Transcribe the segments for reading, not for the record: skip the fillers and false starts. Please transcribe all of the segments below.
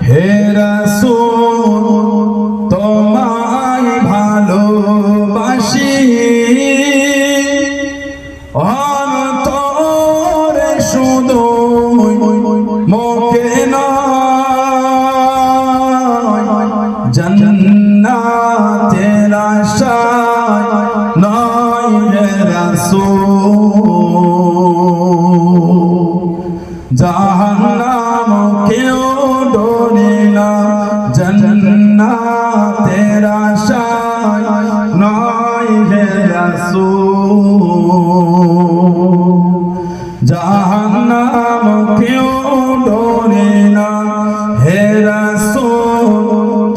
হে রাসূল তোমায় ভালোবাসি অন্তরে শুধু মুখে নয় জান্নাতের আশায় নয় হে রাসূল জাহান্নাম কেউ ডরে না জান্নাতের আশায় নয় হে রাসূল জাহান্নাম কেউ ডরে না হে রাসূল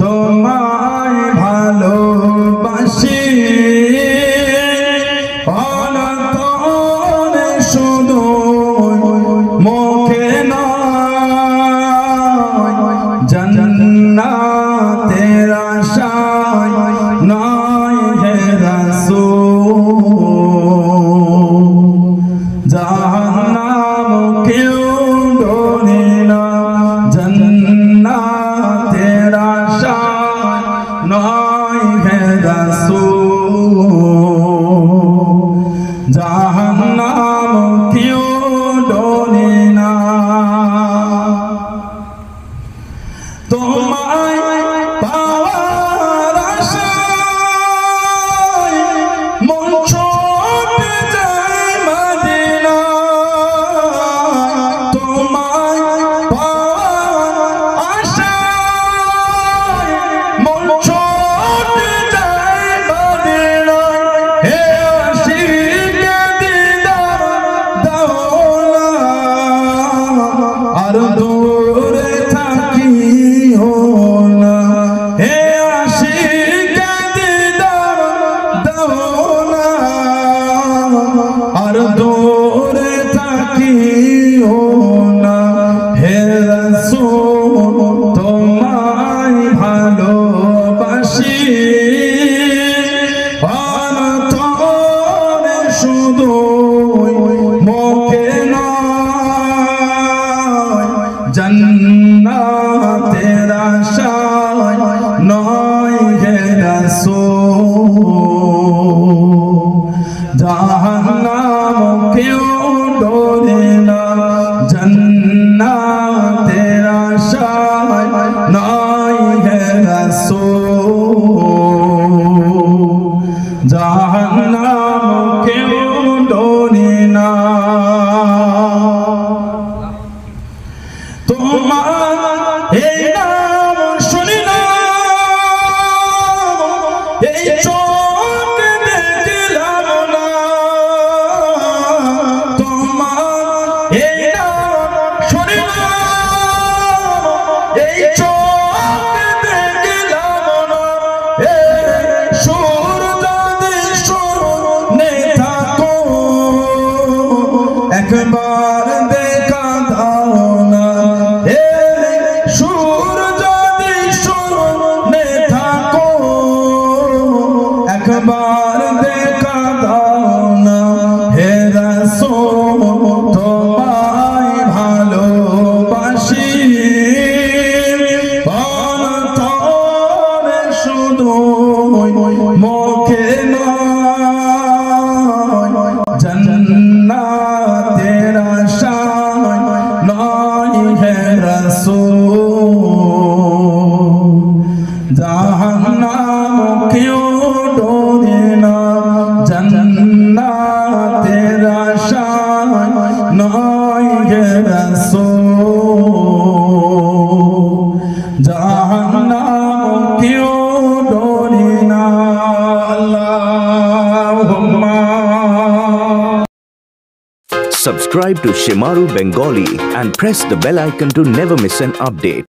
তোমায় ভালোবাসি অন্তরে শুধু মুখে নয় জান্নাতের আশায় নয় হে রাসূল জাহান্নাম কেউ ডরে না জান্নাতের আশায় নয় হে রাসূল জাহান্নাম কেউ ডরে না তোমায় পাওয়ার আশায় মন ছুটে যায় মদিনায় তোমায় পাওয়ার আশায় মন ছুটে যায় মদিনায় হে আশিকে দিদার দাও না আর দূরে থাকিও না হে আশিকে দিদার দাও না আর দূরে থাকিও না হে রাসূল তোমায় ভালোবাসি অন্তরে শুধু মুখে নয় জান্নাতের আশায় নয় হে রাসূল জাহান্নাম কেউ ডরে না জান্নাতের আশায় নয় হে রাসূল জাহান্নাম কেউ ডরে না তোমার এই নাম শুনিলাম এই চোখ দেখলাম না তোমার এই নাম শুনিলাম এই চোখ দেখলাম না এই সুর যদি শুনে থাকো একবার দেখা দাও না সুর যদি শুনে থাকো একবার দেখা দাও না হে রাসূল তোমায় ভালোবাসি অন্তরে শুধু মুখে নয় জান্নাতের আশায় নয় হে রাসূল জাহান্নাম কেউ ডরে না জান্নাতের আশায় নয় হে রাসূল জাহান্নাম কেউ ডরে না আল্লাহুম্মা Subscribe to Shimaru Bengali and press the bell icon to never miss an update.